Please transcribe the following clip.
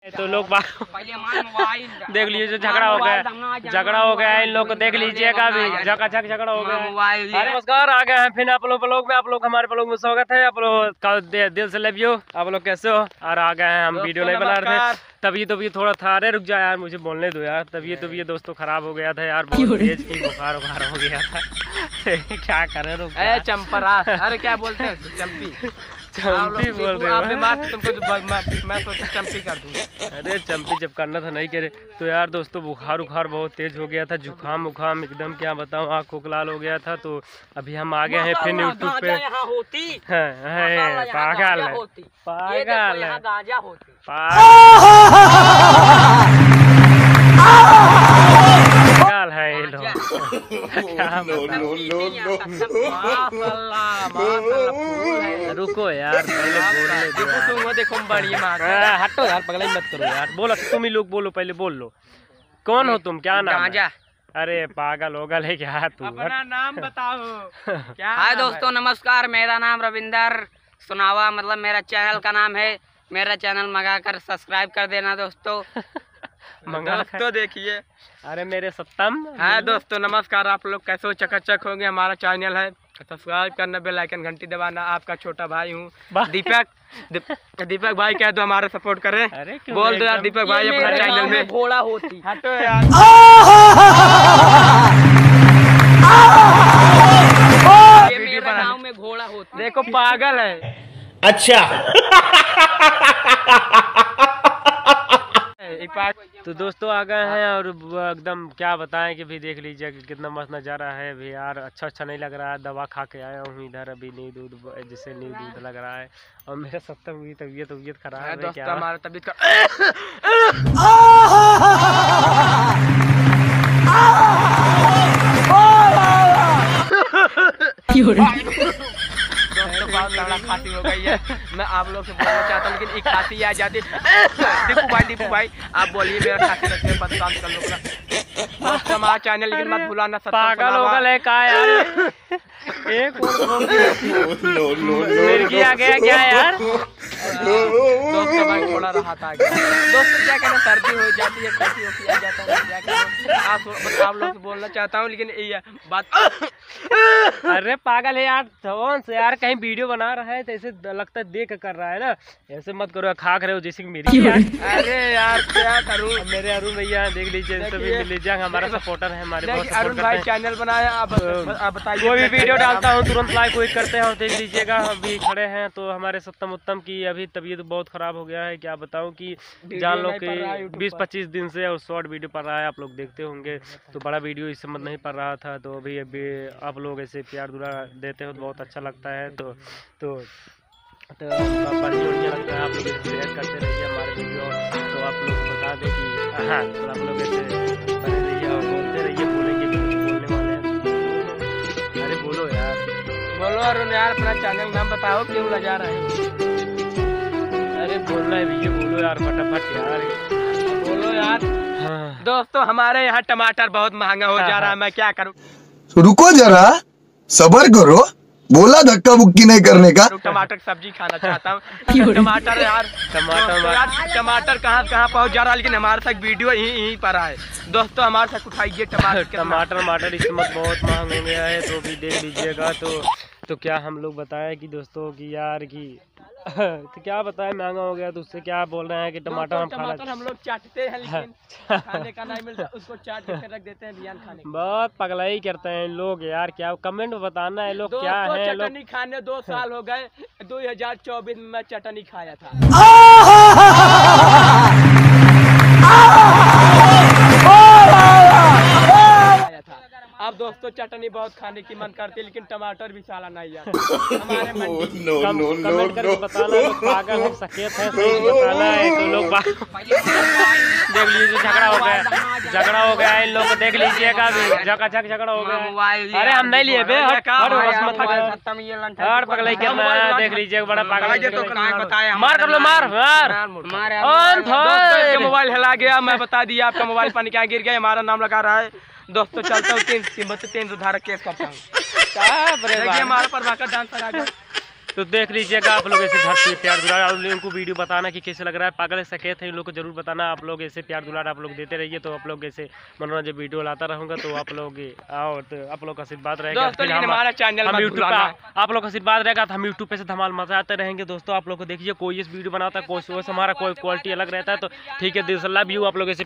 तो लोग देख लीजिए जो झगड़ा हो गया इन लोग को देख लीजिएगा अभी झकाझक झगड़ा हो गया। अरे नमस्कार, आ गए हैं फिर आप लोग ब्लॉग में। आप लोग हमारे ब्लॉग में स्वागत है। आप लोग का दिल से लव यू। आप लोग कैसे हो? और आ गए हैं हम वीडियो नहीं बना रहे थे, तभी थोड़ा था। अरे रुक जा यार, मुझे बोलने दो यार। तभी दोस्तों खराब हो गया था यार, बहुत तेज की बुखार हो गया था। क्या करे रुक चंपरा। अरे क्या बोलते हैं चंपी बोल रहे हो? तुमको मैं सोचा चंपी कर दूं। अरे चंपी जब करना था नहीं करे। तो यार दोस्तों बुखार बहुत तेज हो गया था, जुकाम एकदम क्या बताऊं, आँख को लाल हो गया था। तो अभी हम आ गए हैं फिर यूट्यूब पे। पागल है ये लोग। रुको यार, पहले बोलने दो। देखो बढ़िया हटो यार, पगला मत करो यार। बोलो तुम ही लोग बोलो, पहले बोल लो। कौन हो तुम? क्या नाम है? अरे पागल होगल है क्या तू? अपना नाम बताओ। क्या हाय दोस्तों, नमस्कार। मेरा नाम रविंदर सुनावा, मतलब मेरा चैनल का नाम है। मेरा चैनल मंगा कर सब्सक्राइब कर देना दोस्तों। दोस्तों देखिए। अरे मेरे सत्तम। हाँ दोस्तों नमस्कार। आप लोग कैसे हो? चकाचक होंगे। हमारा चैनल है, सब्सक्राइब करना, बेल आइकन घंटी दबाना। आपका छोटा भाई हूँ दीपक भाई कह दो हमारा सपोर्ट करें। बोल दो यार दीपक भाई अपना चैनल में घोड़ा होती। हटो यार। ये मेरे गाँव में घोड़ा होती। देखो पागल है। अच्छा। तो दोस्तों आ गए हैं और एकदम क्या बताएं कि भी देख लीजिए कि कितना मस्त नज़ारा है अभी यार। अच्छा नहीं लग रहा है। दवा खा के आया हूँ इधर, अभी नींद जैसे नींद लग रहा है। और मेरा सत्तम की तबीयत खराब है। क्या हमारा तबीयत खांसी हो गई है। मैं आप लोग से बोलना चाहता हूँ, लेकिन एक खांसी आ जाती। दीपू भाई आप बोलिए, मेरा खांसी लगते हैं, बदकाम कर लो हमारा चैनल, लेकिन मत भुलाना। पागल होगल है का यार? एक लड़की आ गया क्या यार? दोस्तों भाई थोड़ा राहत आ गया। दोस्तों क्या कहना, सर्दी हो जाती है, खांसी आ जाता है, क्या कहना आप लोग से बोलना चाहता हूँ, लेकिन ये बात। अरे पागल है यार, कौन से यार कहीं वीडियो बना रहा है तो ऐसे लगता है देख कर रहा है ना। ऐसे मत करो, खाक रहे हो जैसे कि मेरी। अरे यार क्या करूँ। मेरे अरुण भैया देख लीजिए, सभी मिल लीजिए, हमारा सपोर्टर है, हमारे बहुत अरुण भाई चैनल बनाया। आप बताइए, कोई भी वीडियो डालता हूँ तुरंत लाइक क्लिक करते हैं और देख लीजिएगा। अभी खड़े हैं तो हमारे सत्तम उत्तम की अभी तबीयत बहुत खराब हो गया है। क्या बताऊँ कि जान लो कि 20-25 दिन से और शॉर्ट वीडियो पड़ रहा है, आप लोग देखते होंगे। तो बड़ा वीडियो इस समय नहीं पड़ रहा था। तो अभी आप लोग ऐसे प्यार दुरा देते हो तो बहुत अच्छा लगता है। तो बढ़िया लगता है। आप लोग शेयर करते रहिए हमारे वीडियो। तो आप लोग बता दें कि हाँ, तो आप लोग ऐसे बने रहिए और बोलते रहिए, बोलेंगे कि बोलने वाले हैं। अरे बोलो यार, बोलो अरुण यार, अपना चैनल नाम बताओ, क्यों लगा रहे हो? अरे बोलना है भैया, बोलो यार फटाफट यार, बोलो यार। हाँ। दोस्तों हमारे यहाँ टमाटर बहुत महंगा हो जा रहा है, मैं क्या करूँ? रुको जरा, सब्र करो। बोला धक्का बुक्की नहीं करने का। टमाटर की सब्जी खाना चाहता हूँ। टमाटर यार, टमाटर कहाँ पहुँच जा रहा है, लेकिन हमारे साथ वीडियो यहीं पर है। दोस्तों हमारे साथ उठाइए टमाटर इस समय बहुत महंगा हो गया है। तो भी देख लीजिएगा। तो क्या हम लोग बताएं कि दोस्तों की यार की तो क्या बताएं, महंगा हो गया। तो उससे क्या बोल रहे हैं कि टमाटर हम लोग चाटते हैं, लेकिन खाने का नहीं मिलता, उसको चाट के रख देते हैं बियान खाने। बहुत पगलाई करते हैं लोग यार। क्या कमेंट में बताना है लोग क्या है। चटनी खाने 2 साल हो गए। 2024 में मैं चटनी खाया था। अब दोस्तों चटनी बहुत खाने की मन करती है, लेकिन टमाटर भी साला नहीं आता हमारे कमेंट करके बताना लोग पागल है, सकेत है, सही बताना है। तो लोग देख लीजिए झगड़ा हो गया इन लोग को देख लीजिएगा। झकाझक झगड़ा हो गया। अरे हम नहीं लिए बे, हर पगलाई करना है। देख लीजिए बड़ा पागल। मार कर लो, मार। मोबाइल हिला गया, मैं बता दिया आपका मोबाइल पानी क्या गिर गया, हमारा नाम लगा रहा है। दोस्तों चलता हूँ 3 धारा केस करता हूँ। हमारे पर डांसर आ गया। तो देख लीजिएगा आप लोग ऐसे घर पे प्यार दुलार, आप लोगों को वीडियो बताना कि कैसे लग रहा है। पागल सकेत है इन लोग को जरूर बताना। आप लोग ऐसे प्यार दुलार आप लोग देते रहिए, तो आप लोग ऐसे मनोरंजन वीडियो लाता रहूँगा, तो आप लोग आओ, तो आप लोग का आशीर्वाद रहेगा। हमारा चैनल हम यूट्यूब पे आप लोग का आशीर्वाद रहेगा, तो हम यूट्यूब पे से धमाल मचाते रहेंगे। दोस्तों आप लोग को देखिए, कोई इस वीडियो बनाता है, कोई हमारा कोई क्वालिटी अलग रहता है, तो ठीक है। लव यू आप लोग ऐसे